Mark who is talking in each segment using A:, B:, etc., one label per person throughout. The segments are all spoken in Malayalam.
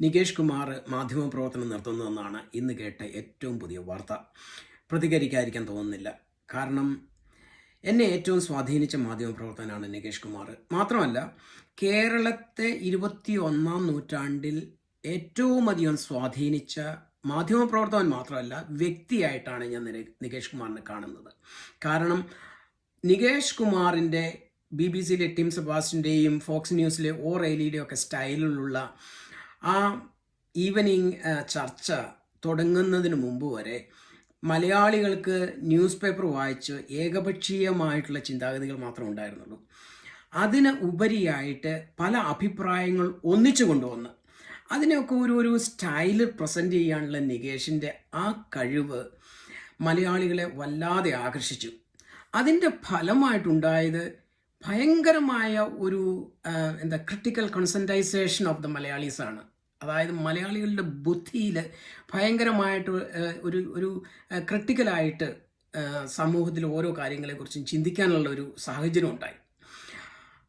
A: നികേഷ് കുമാർ മാധ്യമപ്രവർത്തനം നിർത്തുന്നതെന്നാണ് ഇന്ന് കേട്ട ഏറ്റവും പുതിയ വാർത്ത. പ്രതികരിക്കാതിരിക്കാൻ തോന്നുന്നില്ല. കാരണം എന്നെ ഏറ്റവും സ്വാധീനിച്ച മാധ്യമപ്രവർത്തകനാണ് നികേഷ് കുമാർ. മാത്രമല്ല, കേരളത്തെ 21-ാം നൂറ്റാണ്ടിൽ ഏറ്റവും അധികം സ്വാധീനിച്ച മാധ്യമപ്രവർത്തകൻ മാത്രമല്ല, വ്യക്തിയായിട്ടാണ് ഞാൻ നികേഷ് കുമാറിനെ കാണുന്നത്. കാരണം നികേഷ് കുമാറിൻ്റെ BBC-യിലെ ടിം സെബാസ്റ്റ്യൻ്റെയും ഫോക്സ് ന്യൂസിലെ റെയിലിയുടെയും ഒക്കെ സ്റ്റൈലിലുള്ള ആ ഈവനിങ് ചർച്ച തുടങ്ങുന്നതിന് മുമ്പ് വരെ മലയാളികൾക്ക് ന്യൂസ് പേപ്പർ വായിച്ച് ഏകപക്ഷീയമായിട്ടുള്ള ചിന്താഗതികൾ മാത്രമേ ഉണ്ടായിരുന്നുള്ളൂ. അതിന് ഉപരിയായിട്ട് പല അഭിപ്രായങ്ങൾ ഒന്നിച്ചു കൊണ്ടുവന്ന് അതിനെയൊക്കെ ഒരു സ്റ്റൈല് പ്രസൻറ്റ് ചെയ്യാനുള്ള നികേഷിൻ്റെ ആ കഴിവ് മലയാളികളെ വല്ലാതെ ആകർഷിച്ചു. അതിൻ്റെ ഫലമായിട്ടുണ്ടായത് ഭയങ്കരമായ ഒരു ക്രിട്ടിക്കൽ കോൺസെൻട്രേഷൻ ഓഫ് ദ മലയാളീസാണ്. അതായത് മലയാളികളുടെ ബുദ്ധിയിൽ ഭയങ്കരമായിട്ട് ഒരു ക്രിട്ടിക്കലായിട്ട് സമൂഹത്തിൽ ഓരോ കാര്യങ്ങളെക്കുറിച്ചും ചിന്തിക്കാനുള്ള ഒരു സാഹചര്യം ഉണ്ടായി.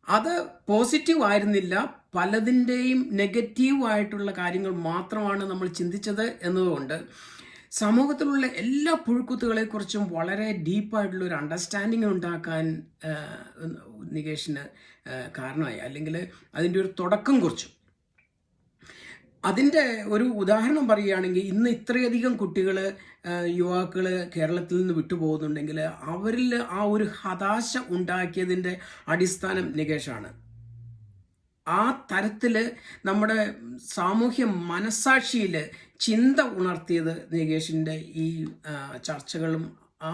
A: അത് പോസിറ്റീവ് ആയിരുന്നില്ല, പലതിൻ്റെയും നെഗറ്റീവായിട്ടുള്ള കാര്യങ്ങൾ മാത്രമാണ് നമ്മൾ ചിന്തിച്ചത് എന്നതുകൊണ്ട് സമൂഹത്തിലുള്ള എല്ലാ പുഴുക്കുത്തുകളെക്കുറിച്ചും വളരെ ഡീപ്പായിട്ടുള്ള ഒരു അണ്ടർസ്റ്റാൻഡിങ് ഉണ്ടാക്കാൻ നികേഷിന് കാരണമായി, അല്ലെങ്കിൽ അതിൻ്റെ ഒരു തുടക്കം കുറിച്ചു. അതിൻ്റെ ഒരു ഉദാഹരണം പറയുകയാണെങ്കിൽ, ഇന്ന് ഇത്രയധികം കുട്ടികൾ, യുവാക്കൾ കേരളത്തിൽ നിന്ന് വിട്ടുപോകുന്നുണ്ടെങ്കിൽ അവരിൽ ആ ഒരു ഹതാശ ഉണ്ടാക്കിയതിൻ്റെ അടിസ്ഥാനം നികേഷാണ്. ആ തരത്തിൽ നമ്മുടെ സാമൂഹ്യ മനസാക്ഷിയിൽ ചിന്ത ഉണർത്തിയത് നികേഷിൻ്റെ ഈ ചർച്ചകളും ആ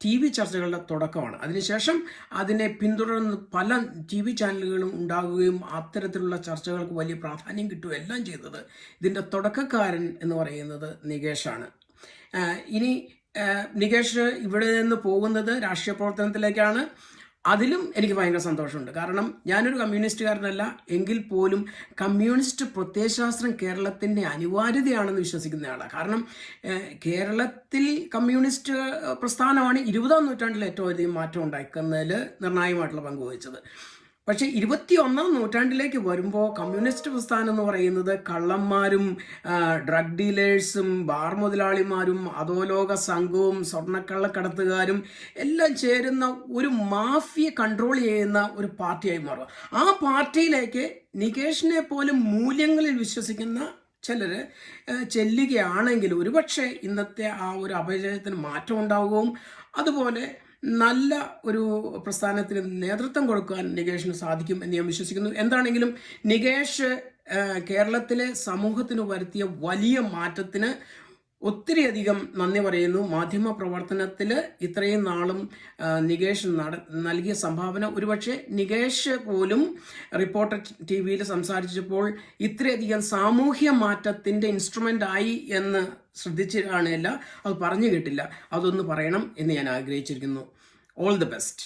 A: TV ചർച്ചകളുടെ തുടക്കമാണ്. അതിനുശേഷം അതിനെ പിന്തുടർന്ന് പല TV ചാനലുകളും ഉണ്ടാകുകയും അത്തരത്തിലുള്ള ചർച്ചകൾക്ക് വലിയ പ്രാധാന്യം കിട്ടുകയും എല്ലാം ചെയ്തത് ഇതിൻ്റെ തുടക്കക്കാരൻ എന്ന് പറയുന്നത് നികേഷാണ്. ഇനി നികേഷ് ഇവിടെ നിന്ന് പോകുന്നത് രാഷ്ട്രീയ പ്രവർത്തനത്തിലേക്കാണ്. അതിലും എനിക്ക് ഭയങ്കര സന്തോഷമുണ്ട്. കാരണം ഞാനൊരു കമ്മ്യൂണിസ്റ്റുകാരനല്ല, എങ്കിൽ പോലും കമ്മ്യൂണിസ്റ്റ് പ്രത്യയശാസ്ത്രം കേരളത്തിൻ്റെ അനിവാര്യതയാണെന്ന് വിശ്വസിക്കുന്നയാളാണ്. കാരണം കേരളത്തിൽ കമ്മ്യൂണിസ്റ്റ് പ്രസ്ഥാനമാണ് 20-ാം നൂറ്റാണ്ടിൽ ഏറ്റവും അധികം മാറ്റം ഉണ്ടാക്കുന്നതിൽ നിർണായകമായിട്ടുള്ള പങ്ക് വഹിച്ചത്. പക്ഷേ 21-ാം നൂറ്റാണ്ടിലേക്ക് വരുമ്പോൾ കമ്മ്യൂണിസ്റ്റ് പ്രസ്ഥാനം എന്ന് പറയുന്നത് കള്ളന്മാരും ഡ്രഗ് ഡീലേഴ്സും ബാർ മുതലാളിമാരും അധോലോക സംഘവും സ്വർണ്ണക്കള്ളക്കടത്തുകാരും എല്ലാം ചേരുന്ന ഒരു മാഫിയ കൺട്രോൾ ചെയ്യുന്ന ഒരു പാർട്ടിയായി മാറുക. ആ പാർട്ടിയിലേക്ക് നികേഷിനെ പോലും മൂല്യങ്ങളിൽ വിശ്വസിക്കുന്ന ചിലർ ചെല്ലുകയാണെങ്കിൽ ഒരുപക്ഷെ ഇന്നത്തെ ആ ഒരു അപജയത്തിന് മാറ്റം ഉണ്ടാവുകയും അതുപോലെ നല്ല ഒരു പ്രസ്ഥാനത്തിന് നേതൃത്വം കൊടുക്കാൻ നികേഷിന് സാധിക്കും എന്ന് ഞാൻ വിശ്വസിക്കുന്നു. എന്താണെങ്കിലും നികേഷ് കേരളത്തിലെ സമൂഹത്തിന് വരുത്തിയ വലിയ മാറ്റത്തിന് ഒത്തിരിയധികം നന്ദി പറയുന്നു. മാധ്യമ പ്രവർത്തനത്തിൽ ഇത്രയും നാളും നികേഷ് നൽകിയ സംഭാവന, ഒരുപക്ഷെ നികേഷ് പോലും റിപ്പോർട്ടർ TV-യിൽ സംസാരിച്ചപ്പോൾ ഇത്രയധികം സാമൂഹ്യ മാറ്റത്തിൻ്റെ ഇൻസ്ട്രുമെൻ്റ് ആയി എന്ന് ശ്രദ്ധിച്ചു കാണില്ല, അത് പറഞ്ഞു കേട്ടില്ല. അതൊന്ന് പറയണം എന്ന് ഞാൻ ആഗ്രഹിച്ചിരിക്കുന്നു. All the best.